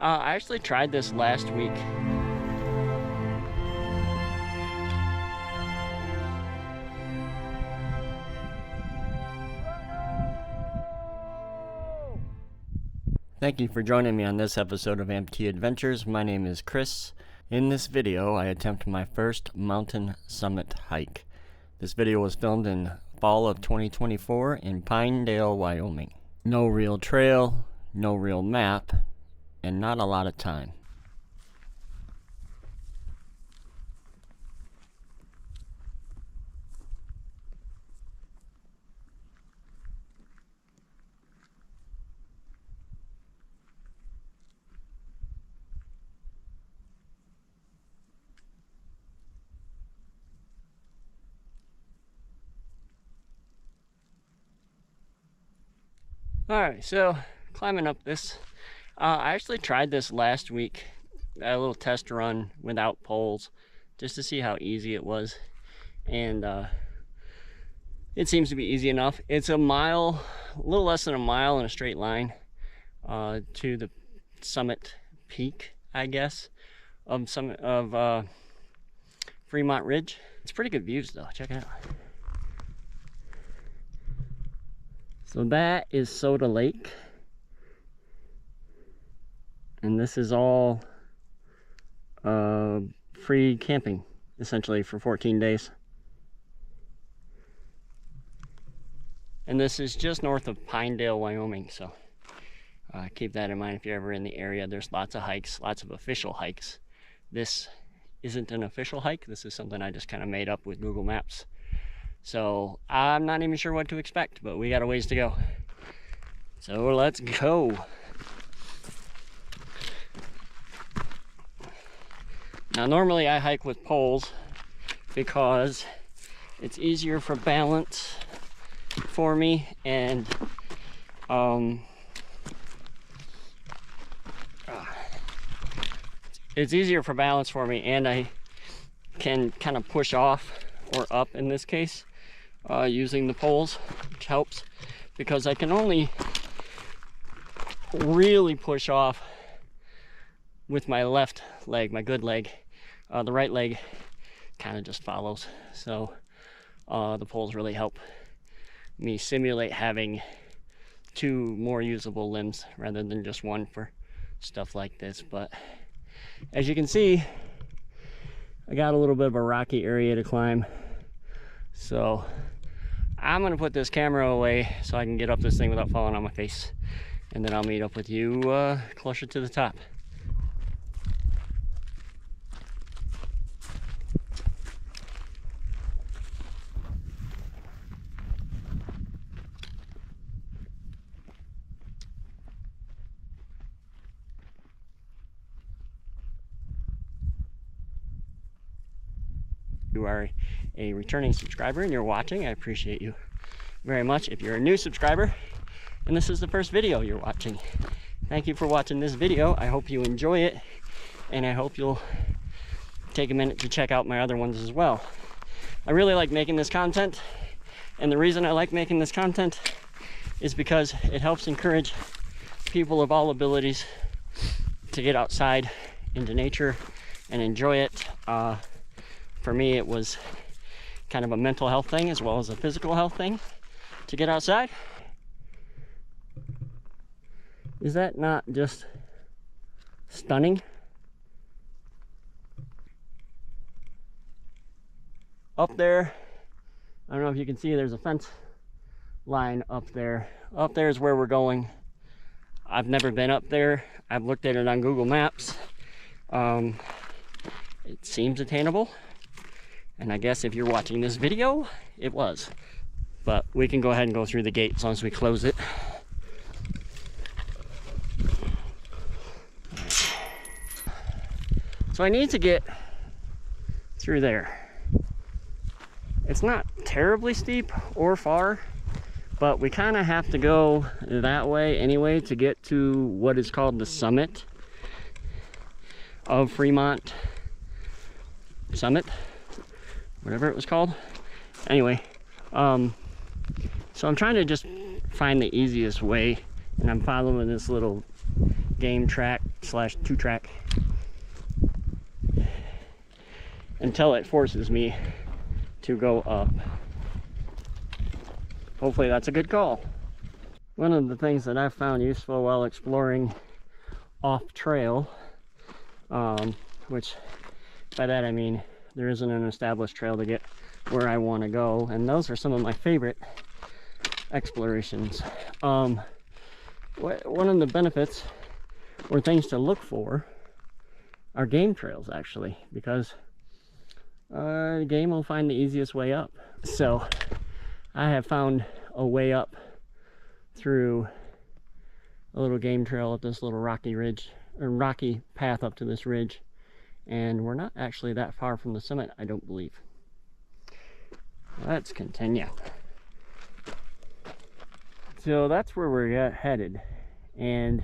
I actually tried this last week. Thank you for joining me on this episode of Amputee Adventures. My name is Chris. In this video, I attempt my first mountain summit hike. This video was filmed in fall of 2024 in Pinedale, Wyoming. No real trail, no real map, and not a lot of time. Alright, so climbing up this, I actually tried this last week, a little test run without poles, just to see how easy it was, and it seems to be easy enough. It's a mile, a little less than a mile in a straight line to the summit peak, I guess, of Fremont Ridge. It's pretty good views though, check it out. So that is Soda Lake, and this is all free camping, essentially, for 14 days. And this is just north of Pinedale, Wyoming, so keep that in mind if you're ever in the area. There's lots of hikes, lots of official hikes. This isn't an official hike. This is something I just kind of made up with Google Maps. So I'm not even sure what to expect, but we got a ways to go. So let's go. Now normally I hike with poles because it's easier for balance for me, and it's easier for balance for me, and I can kind of push off, or up in this case, using the poles, which helps because I can only really push off with my left leg, my good leg. The right leg kind of just follows. So the poles really help me simulate having two more usable limbs rather than just one for stuff like this. But as you can see, I got a little bit of a rocky area to climb. So I'm gonna put this camera away so I can get up this thing without falling on my face. And then I'll meet up with you closer to the top. You are a returning subscriber and you're watching, I appreciate you very much. If you're a new subscriber and this is the first video you're watching, thank you for watching this video. I hope you enjoy it, and I hope you'll take a minute to check out my other ones as well. I really like making this content, and the reason I like making this content is because it helps encourage people of all abilities to get outside into nature and enjoy it. For me, it was kind of a mental health thing as well as a physical health thing to get outside. Is that not just stunning? Up there, I don't know if you can see, there's a fence line up there. Up there is where we're going. I've never been up there. I've looked at it on Google Maps. It seems attainable. And I guess if you're watching this video, it was. But we can go ahead and go through the gate as long as we close it. So I need to get through there. It's not terribly steep or far, but we kind of have to go that way anyway to get to what is called the summit of Fremont Summit, whatever it was called. Anyway, so I'm trying to just find the easiest way, and I'm following this little game track slash 2-track until it forces me to go up. Hopefully that's a good call. One of the things that I've found useful while exploring off trail, which by that I mean there isn't an established trail to get where I want to go, and those are some of my favorite explorations. One of the benefits or things to look for are game trails, actually, because game will find the easiest way up. So I have found a way up through a little game trail at this little rocky ridge, or rocky path up to this ridge, and we're not actually that far from the summit, I don't believe. Let's continue. So that's where we're headed, and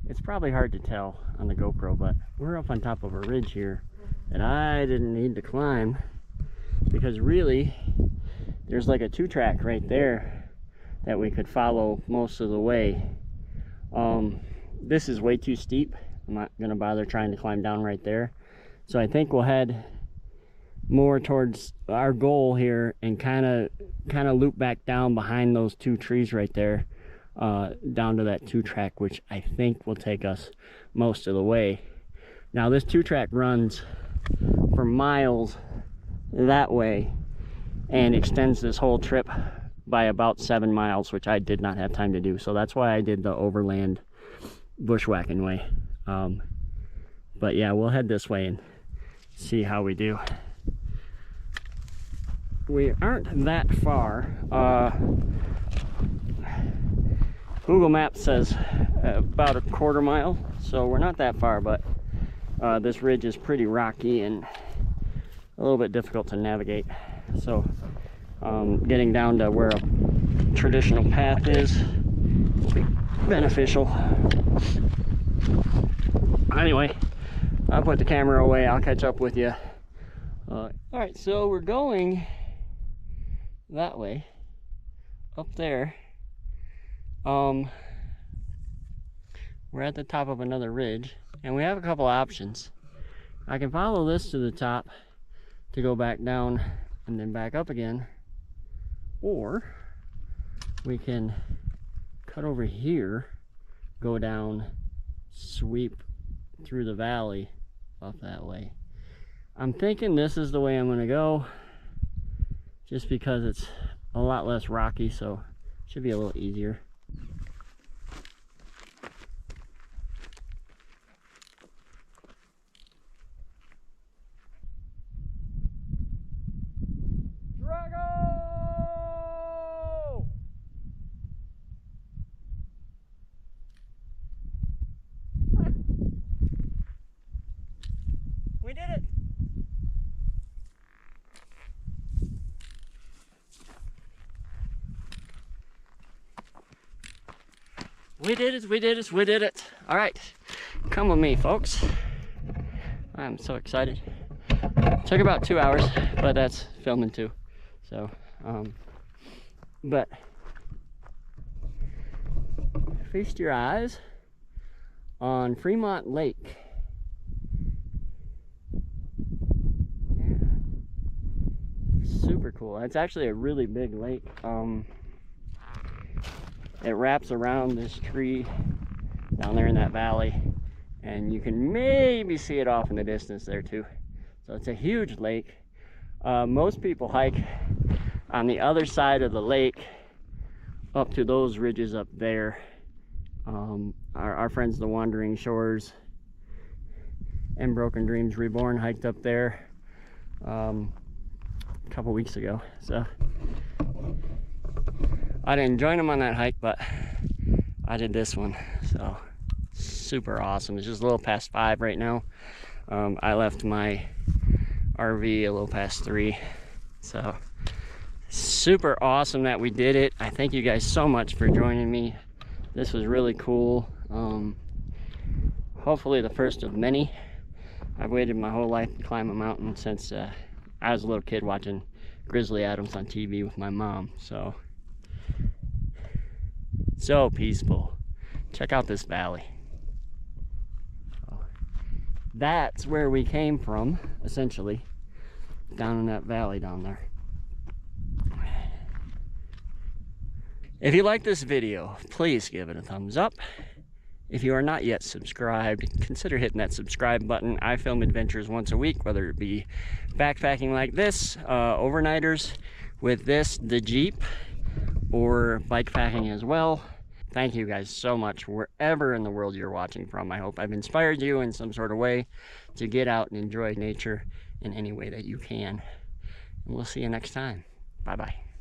it's probably hard to tell on the GoPro, but we're up on top of a ridge here that I didn't need to climb, because really there's like a 2-track right there that we could follow most of the way. This is way too steep. I'm not gonna bother trying to climb down right there, so I think we'll head more towards our goal here and kind of loop back down behind those 2 trees right there, down to that 2-track, which I think will take us most of the way. Now this 2-track runs for miles that way and extends this whole trip by about 7 miles, which I did not have time to do, so that's why I did the overland bushwhacking way. But yeah, we'll head this way and see how we do. We aren't that far. Google Maps says about a 1/4 mile, so we're not that far, but this ridge is pretty rocky and a little bit difficult to navigate. So getting down to where a traditional path is will be beneficial. Anyway, I'll put the camera away. I'll catch up with you. All right, so we're going that way, up there. We're at the top of another ridge, and we have a couple options. I can follow this to the top to go back down and then back up again, or we can cut over here, go down, sweep through the valley up that way. I'm thinking this is the way I'm gonna go, just because it's a lot less rocky, so it should be a little easier. We did it! We did it, we did it, we did it. All right, come with me, folks. I'm so excited. Took about 2 hours, but that's filming too. So, but feast your eyes on Fremont Lake. Yeah. Super cool. It's actually a really big lake. It wraps around this tree down there in that valley, and you can maybe see it off in the distance there too. So it's a huge lake. Most people hike on the other side of the lake up to those ridges up there. Our friends the Wandering Shores and Broken Dreams Reborn hiked up there a couple weeks ago. So I didn't join them on that hike, but I did this one. So super awesome. It's just a little past 5 right now. I left my RV a little past 3. So super awesome that we did it. I thank you guys so much for joining me. This was really cool. Hopefully the first of many. I've waited my whole life to climb a mountain since I was a little kid watching Grizzly Adams on TV with my mom. So peaceful. Check out this valley. that's where we came from, essentially, down in that valley down there. If you like this video, please give it a thumbs up. If you are not yet subscribed, consider hitting that subscribe button. I film adventures once a week, whether it be backpacking like this, overnighters with this, the Jeep, or bikepacking as well. Thank you guys so much, wherever in the world you're watching from. I hope I've inspired you in some sort of way to get out and enjoy nature in any way that you can. And we'll see you next time. Bye-bye.